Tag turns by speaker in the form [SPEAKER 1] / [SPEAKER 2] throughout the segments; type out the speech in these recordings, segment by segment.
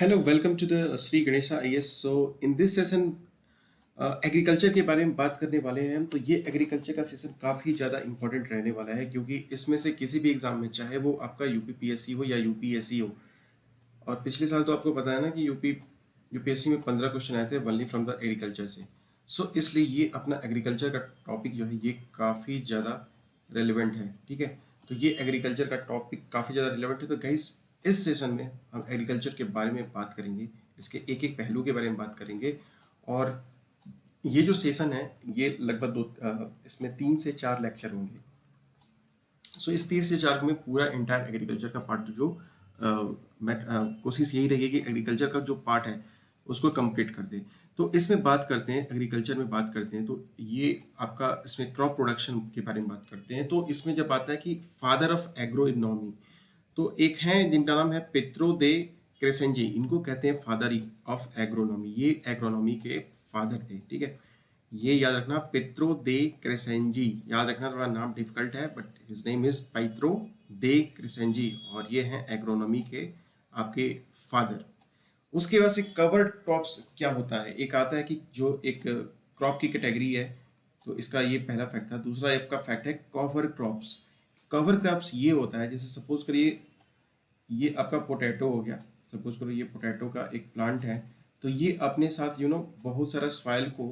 [SPEAKER 1] Hello, welcome to the Sri Ganesha IAS. So in this session agriculture के बारे में बात करने वाले हैं हम। तो ये एग्रीकल्चर का सेशन काफ़ी ज़्यादा इंपॉर्टेंट रहने वाला है, क्योंकि इसमें से किसी भी एग्जाम में, चाहे वो आपका यूपीपीएससी हो या यूपीएससी हो, और पिछले साल तो आपको पता है ना कि यूपीएससी में 15 क्वेश्चन आए थे वनली फ्रॉम द एग्रीकल्चर से। सो इसलिए ये अपना एग्रीकल्चर का टॉपिक जो है ये काफ़ी ज़्यादा रेलिवेंट है। ठीक है, तो ये एग्रीकल्चर का टॉपिक काफ़ी ज़्यादा रिलेवेंट है। तो गाइस, इस सेशन में हम एग्रीकल्चर के बारे में बात करेंगे, इसके एक एक पहलू के बारे में बात करेंगे। और ये जो सेशन है ये लगभग इसमें 3 से 4 लेक्चर होंगे। सो इस 3 से 4 में पूरा इंटायर एग्रीकल्चर का पार्ट जो मैं कोशिश यही रहेगी कि एग्रीकल्चर का जो पार्ट है उसको कंप्लीट कर दे। तो इसमें बात करते हैं, एग्रीकल्चर में बात करते हैं, तो ये आपका इसमें क्रॉप प्रोडक्शन के बारे में बात करते हैं। तो इसमें जब आता है कि फादर ऑफ एग्रो इकोनॉमी, तो एक है जिनका नाम है पेत्रो दे क्रेसेंजी, इनको कहते हैं फादर ऑफ एग्रोनॉमी। ये एग्रोनॉमी के फादर थे। ठीक है, ये याद रखना, पेत्रो दे क्रेसेंजी। याद रखना, थोड़ा नाम डिफिकल्ट है, but his name is Pietro de Crescenzi, और ये हैं एग्रोनॉमी के आपके फादर। उसके बाद से कवर क्रॉप्स क्या होता है, एक आता है कि जो एक क्रॉप की कैटेगरी है, तो इसका ये पहला फैक्ट था। दूसरा इसका फैक्ट है कवर क्रॉप्स। कवर क्रॉप्स ये होता है, जैसे सपोज करिए ये आपका पोटैटो हो गया। सपोज करो ये पोटैटो का एक प्लांट है, तो ये अपने साथ बहुत सारा सॉइल को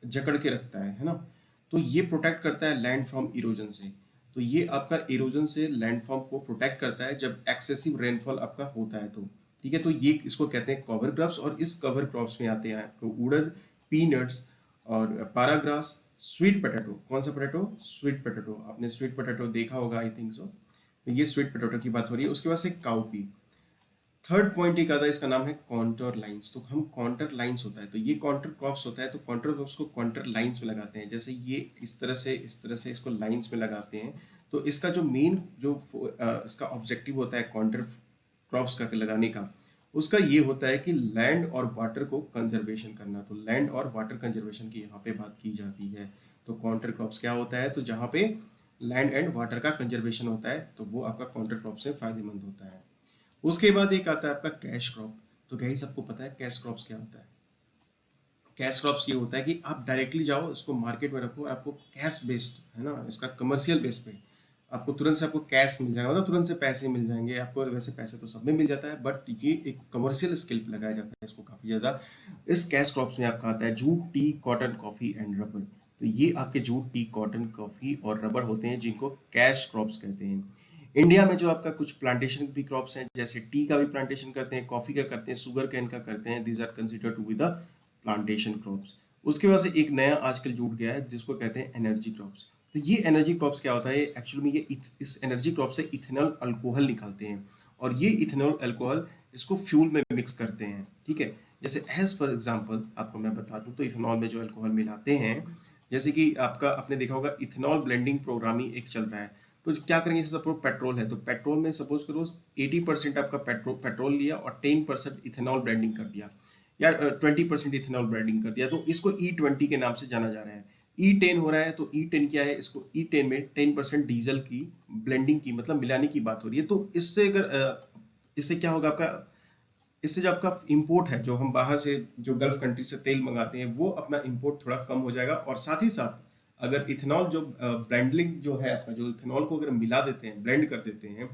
[SPEAKER 1] जकड़ के रखता है ना। तो ये प्रोटेक्ट करता है लैंड फ्रॉम इरोजन से। तो ये आपका इरोजन से लैंड फॉर्म को प्रोटेक्ट करता है जब एक्सेसिव रेनफॉल आपका होता है। तो ठीक है, तो ये इसको कहते हैं कवर क्रॉप्स। और इस कवर क्रॉप्स में आते हैं आपको उड़द, पीनट्स और पाराग्रास, स्वीट पोटैटो। कौन सा पोटैटो? Sweet potato. आपने स्वीट पोटैटो देखा होगा, आई थिंक सो। तो ये स्वीट पोटैटो की बात हो रही है। उसके बाद से काउपी। थर्ड पॉइंट एक आता है, इसका नाम है कॉन्टर लाइंस। तो हम कॉन्टर लाइंस होता है, तो ये कॉन्टर क्रॉप्स होता है, तो कॉन्टर क्रॉप्स को कॉन्टर लाइंस में लगाते हैं। जैसे ये इस तरह से इसको लाइंस में लगाते हैं। तो इसका जो मेन इसका ऑब्जेक्टिव होता है कॉन्टर क्रॉप्स का लगाने का, उसका ये होता है कि लैंड और वाटर को कंजर्वेशन करना। तो लैंड और वाटर कंजर्वेशन की यहाँ पे बात की जाती है। तो कॉन्टर क्रॉप्स क्या होता है, तो जहाँ पे लैंड एंड वाटर का कंजर्वेशन होता है, तो वो आपका कॉन्टर क्रॉप से फायदेमंद होता है। उसके बाद एक आता है आपका कैश क्रॉप। तो कहीं सबको पता है कैश क्रॉप्स क्या होता है। कैश क्रॉप्स ये होता है कि आप डायरेक्टली जाओ, इसको मार्केट में रखो, आपको कैश बेस्ड है ना, इसका कमर्शियल बेस पे आपको तुरंत से आपको कैश मिल जाएगा, मतलब तुरंत से पैसे मिल जाएंगे आपको। वैसे पैसे तो सब में मिल जाता है, बट ये एक कमर्शियल स्केल पे लगाया जाता है इसको काफ़ी ज़्यादा। इस कैश क्रॉप्स में आपका आता है jute, T, cotton, coffee and rubber. तो ये आपके जूट, टी, कॉटन, कॉफ़ी और रबर होते हैं, जिनको कैश क्रॉप्स कहते हैं। इंडिया में जो आपका कुछ प्लांटेशन भी क्रॉप्स हैं, जैसे टी का भी प्लांटेशन करते हैं, कॉफ़ी का करते हैं, शुगर कैन का करते हैं। These are consider to be the plantation crops. उसके बाद से एक नया आजकल जुड़ गया है जिसको कहते हैं एनर्जी क्रॉप्स। तो ये एनर्जी क्रॉप्स क्या होता है, एक्चुअली में ये इस एनर्जी क्रॉप से इथेनॉल अल्कोहल निकालते हैं, और ये इथेनॉल अल्कोहल इसको फ्यूल में मिक्स करते हैं। ठीक है, जैसे एज फॉर एग्जांपल आपको मैं बता दूं, तो इथेनॉल में जो अल्कोहल मिलाते हैं, जैसे कि आपका आपने देखा होगा इथेनॉल ब्लेंडिंग प्रोग्राम ही एक चल रहा है। तो क्या करेंगे, सपोज पेट्रोल है, तो पेट्रोल में सपोज करो 80% आपका पेट्रोल लिया और 10% इथेनॉल ब्लेंडिंग कर दिया, या 20% इथेनॉल ब्लेंडिंग कर दिया, तो इसको E20 के नाम से जाना जा रहा है। E10 हो रहा है, तो E10 क्या है, इसको E10 में 10% डीजल की ब्लेंडिंग की, मतलब मिलाने की बात हो रही है। तो इससे अगर इससे क्या होगा आपका, इससे जो आपका इंपोर्ट है, जो हम बाहर से जो गल्फ कंट्री से तेल मंगाते हैं, वो अपना इंपोर्ट थोड़ा कम हो जाएगा। और साथ ही साथ अगर इथेनॉल जो ब्लेंडिंग जो है आपका, जो इथेनॉल को अगर मिला देते हैं, ब्लेंड कर देते हैं,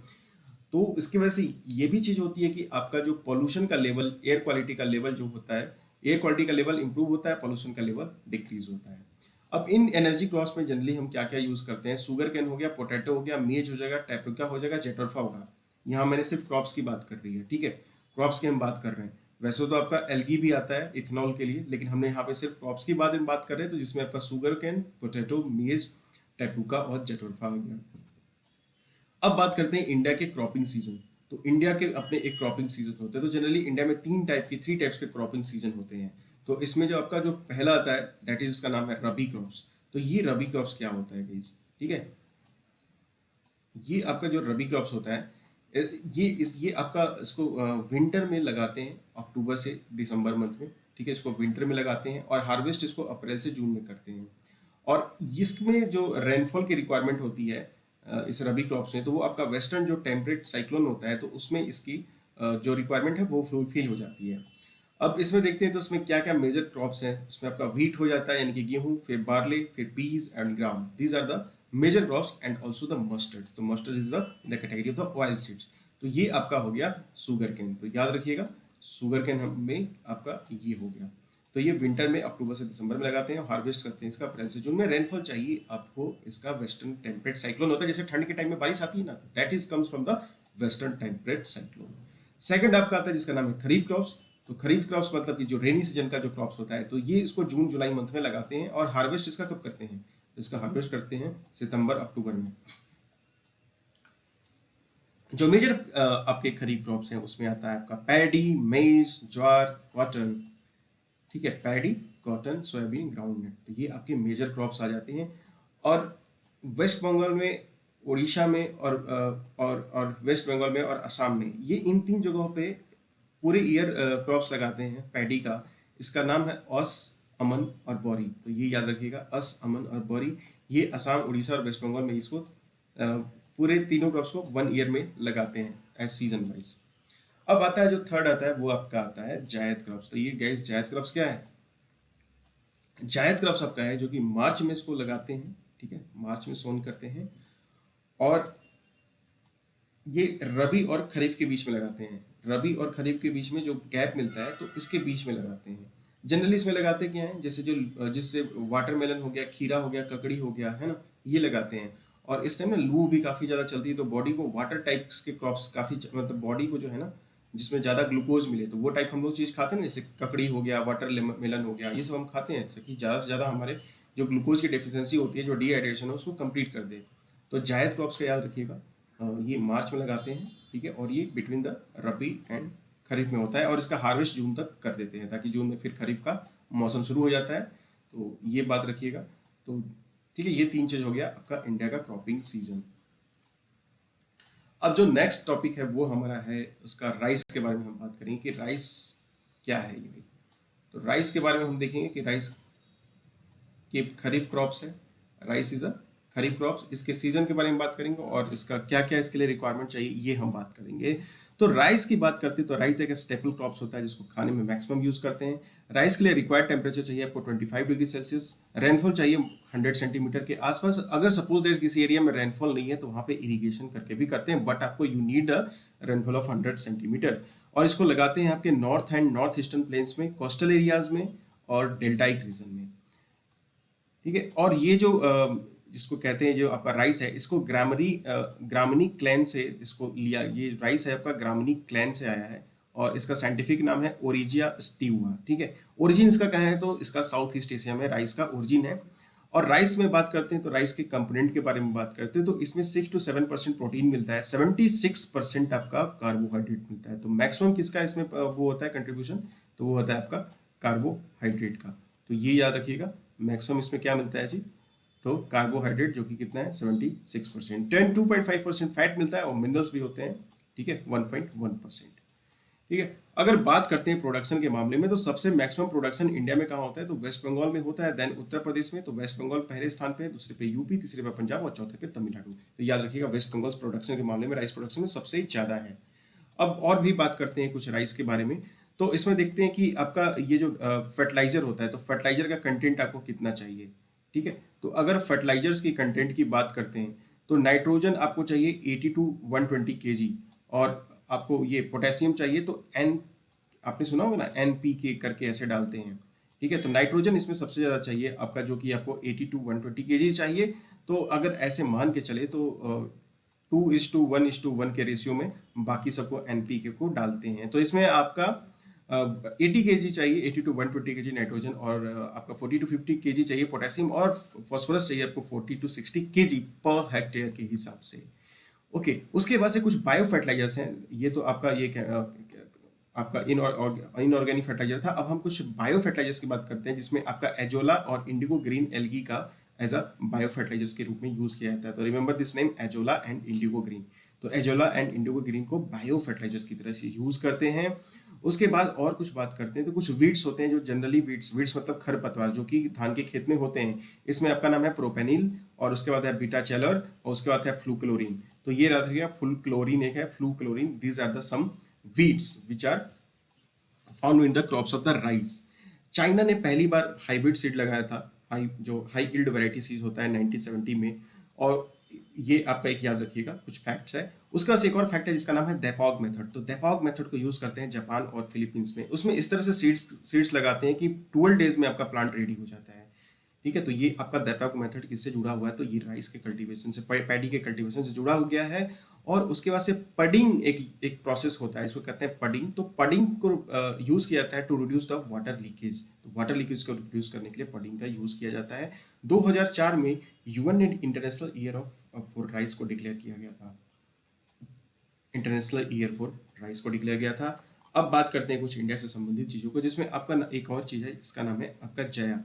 [SPEAKER 1] तो इसकी वजह से ये भी चीज़ होती है कि आपका जो पोल्यूशन का लेवल, एयर क्वालिटी का लेवल जो होता है, एयर क्वालिटी का लेवल इंप्रूव होता है, पोल्यूशन का लेवल डिक्रीज होता है। अब इन एनर्जी क्रॉप्स में जनरली हम क्या क्या यूज़ करते हैं, शुगर कैन हो गया, पोटैटो हो गया, मेज हो जाएगा, टैपिका हो जाएगा, जेटोरफा होगा। यहाँ मैंने सिर्फ क्रॉप्स की बात कर रही है। ठीक है, क्रॉप्स की हम बात कर रहे हैं। वैसे तो आपका एल्गी भी आता है इथेनॉल के लिए, लेकिन हमने यहाँ पे सिर्फ क्रॉप्स की बात कर रहे हैं, तो जिसमें आपका शुगर कैन, पोटैटो, मेज, टैपुका और जेटोरफा हो गया। अब बात करते हैं इंडिया के क्रॉपिंग सीजन। तो इंडिया के अपने एक क्रॉपिंग सीजन होते हैं। तो जनरली इंडिया में थ्री टाइप्स के क्रॉपिंग सीजन होते हैं। तो इसमें जो आपका जो पहला आता है, दैट इज उसका नाम है रबी क्रॉप्स। तो ये रबी क्रॉप्स क्या होता है गाइस, ठीक है, ये आपका जो रबी क्रॉप्स होता है, ये आपका इसको विंटर में लगाते हैं, अक्टूबर से दिसंबर मंथ में। ठीक है, इसको विंटर में लगाते हैं और हार्वेस्ट इसको अप्रैल से जून में करते हैं। और इसमें जो रेनफॉल की रिक्वायरमेंट होती है इस रबी क्रॉप्स में, तो वो आपका वेस्टर्न जो टेम्परेट साइक्लोन होता है, तो उसमें इसकी जो रिक्वायरमेंट है वो फुलफिल हो जाती है। अब इसमें देखते हैं तो इसमें क्या क्या मेजर क्रॉप्स हैं। इसमें आपका व्हीट हो जाता है यानी कि गेहूं, फिर बार्ले, फिर peas and gram. These are the major crops and also the mustard. तो mustard is the in the category of the oil seeds. तो ये आपका हो गया शुगर केन। तो याद रखिएगा शुगर केन में आपका ये हो गया। तो ये विंटर में अक्टूबर से दिसंबर में लगाते हैं, हार्वेस्ट करते हैं इसका अप्रैल से जून में। रेनफॉल चाहिए आपको इसका वेस्टर्न टेम्परेट साइक्लोन होता है, जैसे ठंड के टाइम में बारिश आती है ना, that is comes from the western temperate cyclone. Second आपका आता है जिसका नाम है खरीफ क्रॉप्स। तो खरीफ क्रॉप्स मतलब कि जो रेनी सीजन का जो क्रॉप्स होता है, तो ये इसको जून जुलाई मंथ में लगाते हैं और हार्वेस्ट इसका कब करते हैं? तो इसका हार्वेस्ट करते हैं सितंबर अक्टूबर में। जो मेजर आपके खरीफ क्रॉप्स हैं उसमें आता है आपका पैडी, मेज, ज्वार, कॉटन। ठीक है, पैडी, कॉटन, सोयाबीन, ग्राउंडनट। तो ये आपके मेजर क्रॉप्स आ जाते हैं। और वेस्ट बंगाल में, उड़ीसा में और वेस्ट बंगाल में और असम में, ये इन तीन जगहों पे पूरे ईयर क्रॉप्स लगाते हैं पैडी का। इसका नाम है अस, अमन और बोरी। तो ये याद रखिएगा, अस, अमन और बोरी। ये असम, उड़ीसा और वेस्ट बंगाल में इसको पूरे तीनों क्रॉप्स को 1 ईयर में लगाते हैं एज सीजन वाइज। अब आता है जो थर्ड आता है वो आपका आता है जायद क्रॉप्स। तो ये गैस जायद क्रॉप्स क्या है? जायद क्रॉप्स आपका है जो कि मार्च में इसको लगाते हैं। ठीक है, मार्च में सोन करते हैं और ये रबी और खरीफ के बीच में लगाते हैं। रबी और खरीफ के बीच में जो गैप मिलता है तो इसके बीच में लगाते हैं। जनरली इसमें लगाते क्या है, जैसे जो जिससे वाटरमेलन हो गया, खीरा हो गया, ककड़ी हो गया, है ना, ये लगाते हैं। और इस टाइम ना लू भी काफ़ी ज़्यादा चलती है, तो बॉडी को वाटर टाइप्स के क्रॉप्स काफ़ी मतलब बॉडी को जो है ना, जिसमें ज़्यादा ग्लूकोज मिले, तो वो टाइप हम लोग चीज़ खाते हैं ना, जैसे ककड़ी हो गया, वाटर मेलन हो गया, ये सब हम खाते हैं ताकि ज़्यादा से ज़्यादा हमारे जो ग्लूकोज की डेफिशिएंसी होती है, जो डिहाइड्रेशन है, उसको कंप्लीट कर दे। तो जायद क्रॉप्स का याद रखिएगा, ये मार्च में लगाते हैं। ठीक है, और ये बिटवीन द रबी एंड खरीफ में होता है और इसका हार्वेस्ट जून तक कर देते हैं ताकि जून में फिर खरीफ का मौसम शुरू हो जाता है। तो ये बात रखिएगा। तो ठीक है, ये तीन चीज हो गया आपका इंडिया का क्रॉपिंग सीजन। अब जो नेक्स्ट टॉपिक है वो हमारा है उसका राइस के बारे में हम बात करेंगे कि राइस क्या है ये भाई। तो राइस के बारे में हम देखेंगे कि राइस के खरीफ क्रॉप्स है। Rice is a kharif crops. इसके सीजन के बारे में बात करेंगे और इसका क्या क्या इसके लिए रिक्वायरमेंट चाहिए ये हम बात करेंगे। तो राइस की बात करते हैं तो राइस एक स्टेपल क्रॉप्स होता है जिसको खाने में मैक्सिमम यूज करते हैं। राइस के लिए रिक्वायर्ड टेम्परेचर चाहिए आपको 25 डिग्री सेल्सियस। रेनफॉल चाहिए 100 सेंटीमीटर के आसपास। अगर सपोज देयर किसी एरिया में रेनफॉल नहीं है तो वहां पे इरिगेशन करके भी करते हैं, बट आपको you need a rainfall of 100 centimetre. और इसको लगाते हैं आपके north and north eastern plains में, कोस्टल एरियाज में और डेल्टाइक रीजन में। ठीक है, और ये जो जिसको कहते हैं जो आपका राइस है, इसको ग्रामनी क्लैन से इसको लिया। ये राइस है आपका ग्रामनी क्लैन से आया है और इसका साइंटिफिक नाम है ओरिजिया स्टीवा। ठीक है, ओरिजिन इसका कहा है तो इसका साउथ ईस्ट एशिया में राइस का ओरिजिन है। और राइस में बात करते हैं तो राइस के कंपोनेंट के बारे में बात करते हैं तो इसमें 6 to 7% प्रोटीन मिलता है, 76% आपका कार्बोहाइड्रेट मिलता है। तो मैक्सिमम किसका इसमें वो होता है कंट्रीब्यूशन, तो वो होता है आपका कार्बोहाइड्रेट का। तो ये याद रखिएगा, मैक्सिमम इसमें क्या मिलता है जी, तो कार्बोहाइड्रेट जो कि कितना है 76%। 2.5% फैट मिलता है और मिनरल्स भी होते हैं। ठीक है, 1.1%। ठीक है, अगर बात करते हैं प्रोडक्शन के मामले में तो सबसे मैक्सिमम प्रोडक्शन इंडिया में कहाँ होता है, तो वेस्ट बंगाल में होता है, देन उत्तर प्रदेश में। तो वेस्ट बंगाल पहले स्थान पे, दूसरे पे यूपी, तीसरे पे पंजाब और चौथे पे तमिलनाडु। तो याद रखिएगा वेस्ट बंगाल प्रोडक्शन के मामले में, राइस प्रोडक्शन में सबसे ज्यादा है। अब और भी बात करते हैं कुछ राइस के बारे में। तो इसमें देखते हैं कि आपका ये जो फर्टिलाइजर होता है, तो फर्टिलाइजर का कंटेंट आपको कितना चाहिए। ठीक है, तो अगर फर्टिलाइजर्स की कंटेंट की बात करते हैं तो नाइट्रोजन आपको चाहिए 80 to 120 kg। और आपको ये पोटेशियम चाहिए तो एन, आपने सुना होगा ना, NPK करके ऐसे डालते हैं। ठीक है, तो नाइट्रोजन इसमें सबसे ज़्यादा चाहिए आपका, जो कि आपको 80 to 120 kg चाहिए। तो अगर ऐसे मान के चले तो 2:1:1 के रेशियो में बाकी सबको NPK को डालते हैं। तो इसमें आपका 80 kg चाहिए, 80 to 120 kg नाइट्रोजन, और आपका 40 to 50 kg चाहिए पोटेशियम, और फॉस्फोरस चाहिए आपको 40 to 60 kg पर हेक्टेयर के हिसाब से। ओके, उसके बाद से कुछ बायो फर्टिलाइजर्स हैं। ये तो आपका ये आपका इनऑर्गेनिक फर्टिलाइजर था। अब हम कुछ बायो फर्टिलाइजर्स की बात करते हैं जिसमें आपका एजोला और इंडिगो ग्रीन एल्गी का एज अ बायो फर्टिलाइजर्स के रूप में यूज किया जाता है। तो remember this name, azolla and Indigo green. तो एजोला एंड इंडिगो ग्रीन को बायो फर्टिलाइजर्स की तरह से यूज करते हैं। उसके बाद और कुछ बात करते हैं तो कुछ वीड्स होते हैं जो जनरली वीड्स मतलब खरपतवार जो कि धान के खेत में होते हैं। इसमें आपका नाम है प्रोपेनिल, और उसके बाद है बीटा चैलर, और उसके बाद है फ्लूक्लोरीन। तो ये याद रखिएगा, फ्लूक्लोरीन एक है, fluchloralin. These are the some weeds which are found in the crops of the rice. China ने पहली बार हाइब्रिड सीड लगाया था, हाई यील्ड वैरायटी सीड होता है 1970 में। और ये आपका एक याद रखिएगा, कुछ फैक्ट्स है। उसके बाद एक और फैक्ट है जिसका नाम है डेपॉग मेथड। तो डेपॉग मेथड को यूज करते हैं जापान और फिलीपींस में। उसमें इस तरह से सीड्स लगाते हैं कि 12 डेज में आपका प्लांट रेडी हो जाता है। ठीक है, तो ये आपका डेपॉग मेथड किससे जुड़ा हुआ है, तो ये राइस के कल्टीवेशन से, पैडी के कल्टीवेशन से जुड़ा हो गया है। और उसके बाद से पडिंग एक प्रोसेस होता है, इसको कहते हैं पडिंग। तो पडिंग को यूज किया जाता है to reduce the water leakage. तो वाटर लीकेज को रिड्यूस करने के लिए पडिंग का यूज किया जाता है। 2004 में यूएन ने international year of for rice को डिक्लेयर किया गया था। इंटरनेशनल ईयर फॉर राइस को डिक्लेयर किया था। अब बात करते हैं कुछ इंडिया से संबंधित चीजों को, जिसमें आपका एक और चीज है, इसका नाम है आपका जया।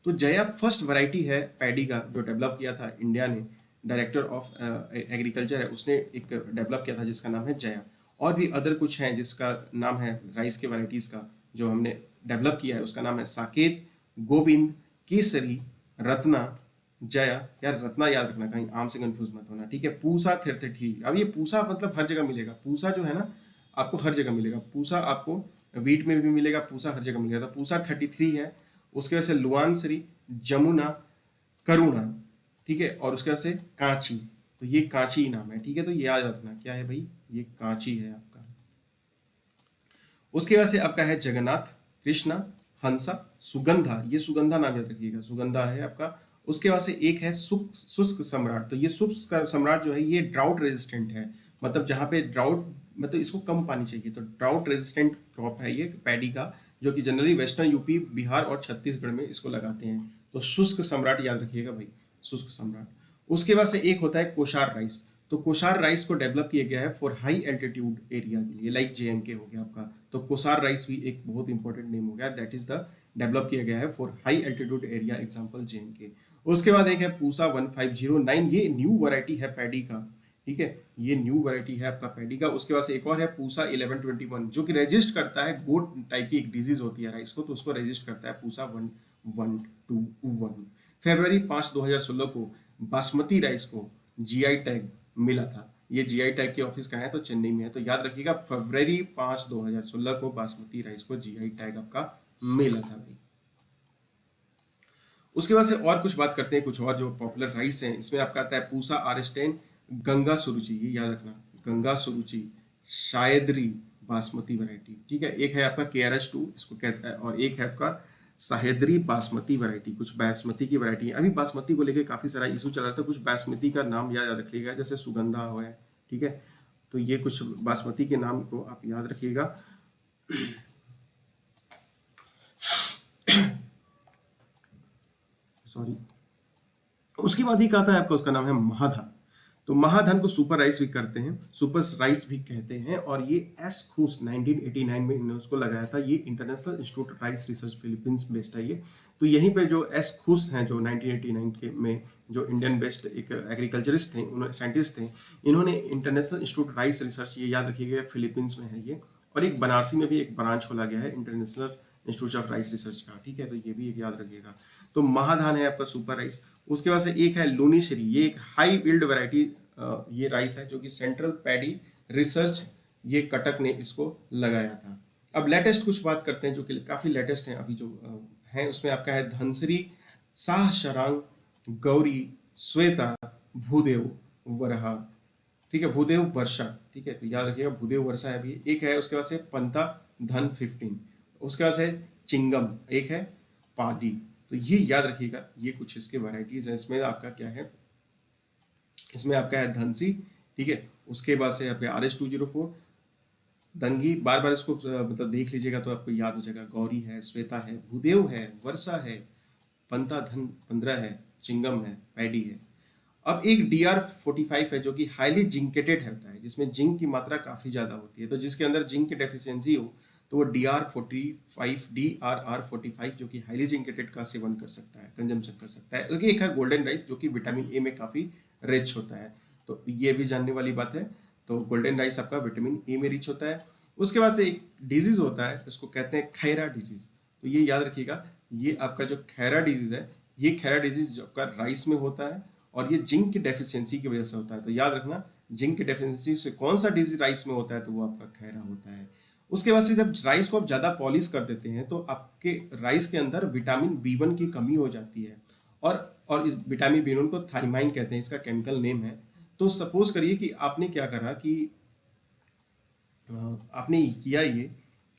[SPEAKER 1] तो जया फर्स्ट वैरायटी है पैडी का जो डेवलप किया था इंडिया ने। डायरेक्टर ऑफ एग्रीकल्चर है, उसने एक डेवलप किया था जिसका नाम है जया। और भी अदर कुछ हैं जिसका नाम है राइस के वैरायटीज का जो हमने डेवलप किया है, उसका नाम है साकेत, गोविंद, केसरी, रत्ना, जया। यार रत्ना याद रखना, कहीं आम से कंफ्यूज मत होना, ठीक है। पूसा थिरथिठी, अब ये पूसा मतलब हर जगह मिलेगा। पूसा जो है ना, आपको हर जगह मिलेगा। पूसा आपको वीट में भी मिलेगा, पूसा हर जगह मिलेगा। तो पूसा 33 है। उसके वजह से लुआनसरी, जमुना, करुणा, ठीक है। और उसके वजह से कांची, तो ये कांची नाम है, ठीक है। तो ये याद रखना क्या है भाई, ये कांची है आपका। उसके बाद से आपका है जगन्नाथ, कृष्णा, हंसा, सुगंधा। ये सुगंधा नाम याद रखिएगा, सुगंधा है आपका। उसके बाद से एक है शुष्क सम्राट। तो ये शुष्क सम्राट जो है ये ड्राउट रेजिस्टेंट है। मतलब जहां पे ड्राउट, मतलब इसको कम पानी चाहिए, तो ड्राउट रेजिस्टेंट क्रॉप है ये पैडी का, जो कि जनरली वेस्टर्न यूपी, बिहार और छत्तीसगढ़ में इसको लगाते हैं। तो शुष्क सम्राट याद रखिएगा भाई, शुष्क सम्राट। उसके बाद से एक होता है कोशार राइस। तो कोसार राइस को डेवलप किया गया है फॉर हाई एल्टीट्यूड एरिया के लिए, लाइक जेएनके हो गया आपका। तो कोसार राइस भी एक बहुत इंपॉर्टेंट नेम हो गया, दैट इज द डेवलप किया गया है for high altitude area, example JNK. उसके बाद एक है पूसा 1509, ये न्यू वैरायटी है पैडी का, ठीक है। ये न्यू वैरायटी है आपका पैडी का। उसके बाद से एक और है पूसा 1121 जो कि रजिस्ट करता है गोट टाइप की एक डिजीज होती है राइस को, तो उसको रजिस्ट करता है पूसा 1121। फरवरी 5 2016 को बासमती राइस को जीआई टैग मिला था। ये जीआई टैग के ऑफिस का है, तो चेन्नई में है। तो याद रखिएगा फरवरी 5 2016 को बासमती राइस को जीआई टैग आपका मिला था भाई। उसके बाद से और कुछ बात करते हैं, कुछ और जो पॉपुलर राइस हैं। इसमें आपका आता है पूसा आरस्टेन, गंगा सुरुचि, ये याद रखना, गंगा सुरुचि, शायदरी बासमती वैरायटी, ठीक है। एक है आपका KRH2 इसको कहता है, और एक है आपका साहेदरी बासमती वैरायटी। कुछ बासमती की वैरायटी है, अभी बासमती को लेकर काफी सारा इशू चल रहा था। कुछ बासमती का नाम याद रखिएगा, जैसे सुगंधा हो है, ठीक है। तो ये कुछ बासमती के नाम को आप याद रखिएगा। सॉरी। उसके बाद ही आता है आपका, उसका नाम है महाधान। तो महाधान को सुपर राइस भी करते हैं, सुपर राइस भी कहते हैं। और ये एस खुस 1989 में इन्होंने उसको लगाया था। ये international institute rice research Philippines based है ये। तो यहीं पे जो एस खुस हैं, जो 1989 के में जो इंडियन बेस्ड एक एग्रीकल्चरिस्ट थे, उन्होंने साइंटिस्ट थे, इन्होंने इंटरनेशनल इंस्टीट्यूट राइस रिसर्च, ये याद रखिएगा फिलीपींस में है ये। और एक बनारसी में भी एक ब्रांच खोला गया है international institute of rice research का, ठीक है। तो ये भी एक याद रखिएगा। तो महाधान है आपका सुपर राइस। उसके बाद से एक है लूनीश्री, ये एक हाई यील्ड वैरायटी ये राइस है जो कि सेंट्रल पैडी रिसर्च, ये कटक ने इसको लगाया था। अब लेटेस्ट कुछ बात करते हैं जो कि काफी लेटेस्ट हैं अभी जो हैं। उसमें आपका है धनश्री, शाह शरांग, गौरी, श्वेता, भूदेव, वरहा, ठीक है। भूदेव वर्षा, ठीक है। तो याद रखिएगा भूदेव वर्षा है अभी। एक है उसके बाद से पंता धन 15। उसके बाद से चिंगम, एक है पादी। तो ये याद रखिएगा, ये कुछ इसके वैरायटीज हैं। इसमें आपका क्या है, इसमें आपका है धनसी, ठीक है। उसके बाद से आपके RH204 दंगी, बार बार इसको मतलब देख लीजिएगा तो आपको याद हो जाएगा। गौरी है, श्वेता है, भूदेव है, वर्षा है, पंता धन 15 है, चिंगम है, पैडी है। अब एक DR45 है जो कि हाईली जिंकेटेड होता है, जिसमें जिंक की मात्रा काफी ज्यादा होती है। तो जिसके अंदर जिंक की डेफिशिएंसी हो तो वो DRR45 जो कि हाईली जिंकेटेड का सेवन कर सकता है, कंजम्पशन कर सकता है। बल्कि एक है गोल्डन राइस जो कि विटामिन ए में काफी रिच होता है, तो ये भी जानने वाली बात है। तो गोल्डन राइस आपका विटामिन ए में रिच होता है। उसके बाद से एक डिजीज होता है, इसको कहते हैं खैरा डिजीज। तो ये याद रखिएगा, ये आपका जो खैरा डिजीज है, ये खैरा डिजीज आपका राइस में होता है और ये जिंक की डेफिशिएंसी की वजह से होता है। तो याद रखना जिंक की डेफिशिएंसी से कौन सा डिजीज राइस में होता है, तो वो आपका खैरा होता है। उसके बाद से जब राइस को आप ज़्यादा पॉलिश कर देते हैं तो आपके राइस के अंदर विटामिन बी वन की कमी हो जाती है। और इस विटामिन बी वन को थाइमाइन कहते हैं, इसका केमिकल नेम है। तो सपोज करिए कि आपने क्या करा कि आपने किया ये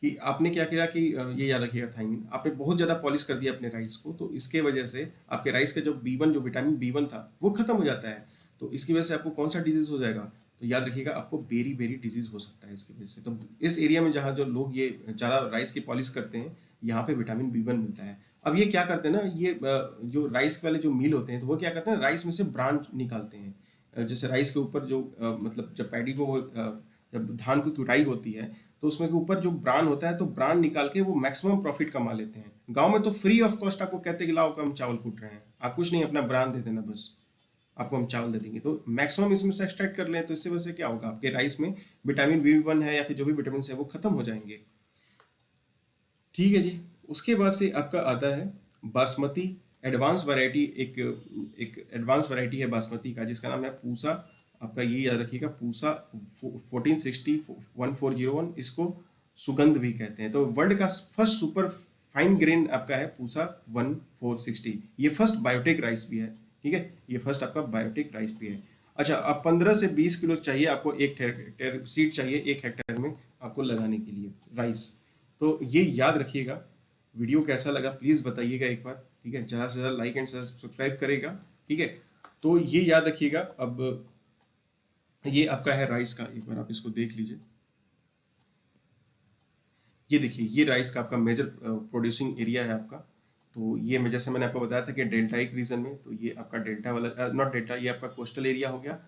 [SPEAKER 1] कि आपने क्या किया कि ये याद रखिएगा, थाइमिन आपने बहुत ज़्यादा पॉलिश कर दिया अपने राइस को, तो इसके वजह से आपके राइस का जो बी वन, जो विटामिन बी वन था, वो खत्म हो जाता है। तो इसकी वजह से आपको कौन सा डिजीज हो जाएगा, तो याद रखिएगा आपको बेरी बेरी डिजीज हो सकता है इसकी वजह से। तो इस एरिया में जहाँ जो लोग ये ज़्यादा राइस की पॉलिश करते हैं, यहाँ पे विटामिन बी वन मिलता है। अब ये क्या करते हैं ना, ये जो राइस वाले जो मिल होते हैं, तो वो क्या करते हैं, राइस में से ब्रांड निकालते हैं। जैसे राइस के ऊपर जो मतलब जब पैडी को जब धान की कुटाई होती है, तो उसमें के ऊपर जो ब्रांड होता है, तो ब्रांड निकाल के वो मैक्सिमम प्रॉफिट कमा लेते हैं। गांव में तो फ्री ऑफ कॉस्ट आपको कहते हैं कि लाओ, हम चावल कूट रहे हैं, आप कुछ नहीं, अपना ब्रांड दे देना बस, आपको हम चावल दे देंगे। तो मैक्सिमम इसमें से एक्सट्रैक्ट कर लें, तो इससे वजह से क्या होगा, आपके राइस में विटामिन बी वन है या फिर जो भी विटामिन है वो खत्म हो जाएंगे। ठीक है जी। उसके बाद से आपका आता है बासमती एडवांस वैरायटी। एक एक एडवांस वैरायटी है बासमती का, जिसका नाम है पूसा। आपका ये याद रखिएगा, पूसा 1460 1401, इसको सुगंध भी कहते हैं। तो वर्ल्ड का फर्स्ट सुपर फाइन ग्रेन आपका है पूसा 1460। ये फर्स्ट बायोटिक राइस भी है। ठीक है, ये फर्स्ट आपका बायोटिक राइस भी है। अच्छा, अब 15 से 20 किलो चाहिए आपको, एक हेक्टेयर सीड चाहिए, 1 हेक्टेयर में आपको लगाने के लिए राइस। तो ये याद रखिएगा। वीडियो कैसा लगा प्लीज़ बताइएगा एक बार। ठीक है, ज़्यादा से ज़्यादा लाइक एंड सब्सक्राइब करेगा। ठीक है, तो ये याद रखिएगा। अब ये आपका है राइस का, एक बार आप इसको देख लीजिए। ये देखिए, ये राइस का आपका मेजर प्रोड्यूसिंग एरिया है आपका। तो ये मैं जैसे मैंने आपको बताया था कि डेल्टाइक रीजन में, तो ये आपका डेल्टा वाला, नॉट डेल्टा, ये आपका कोस्टल एरिया हो गया।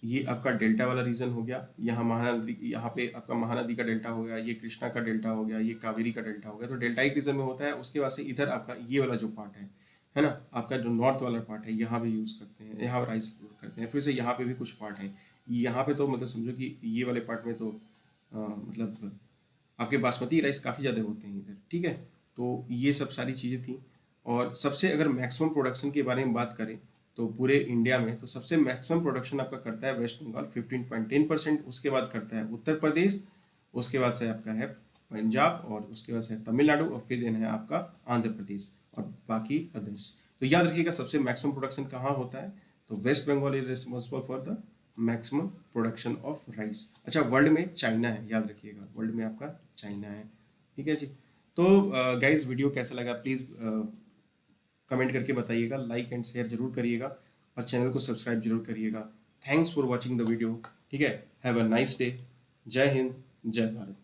[SPEAKER 1] ये आपका डेल्टा वाला रीजन हो गया। यहाँ महानदी, यहाँ पे आपका महानदी का डेल्टा हो गया, ये कृष्णा का डेल्टा हो गया, ये कावेरी का डेल्टा हो गया। तो डेल्टाइक रीजन में होता है। उसके बाद से इधर आपका ये वाला जो पार्ट है ना, आपका जो नॉर्थ वाला पार्ट है, यहाँ पे यूज़ करते हैं, यहाँ राइस करते हैं। फिर से यहाँ पे भी कुछ पार्ट है। यहाँ पे तो मतलब समझो कि ये वाले पार्ट में तो मतलब आपके बासमती राइस काफ़ी ज़्यादा होते हैं इधर। ठीक है, तो ये सब सारी चीज़ें थी। और सबसे अगर मैक्सिमम प्रोडक्शन के बारे में बात करें, तो पूरे इंडिया में तो सबसे मैक्सिमम प्रोडक्शन आपका करता है वेस्ट बंगाल 15.10%। उसके बाद करता है उत्तर प्रदेश। उसके बाद से आपका है पंजाब, और उसके बाद से है तमिलनाडु, और फिर देन है आपका आंध्र प्रदेश, और बाकी अदर्स। तो याद रखिएगा सबसे मैक्सिमम प्रोडक्शन कहाँ होता है, तो West Bengal is responsible for the maximum production of rice. अच्छा, वर्ल्ड में चाइना है, याद रखिएगा, वर्ल्ड में आपका चाइना है। ठीक है जी। तो गाइज, वीडियो कैसा लगा प्लीज़ कमेंट करके बताइएगा, लाइक एंड शेयर जरूर करिएगा, और चैनल को सब्सक्राइब जरूर करिएगा। Thanks for watching the video. ठीक है, हैव अ नाइस डे। जय हिंद, जय भारत।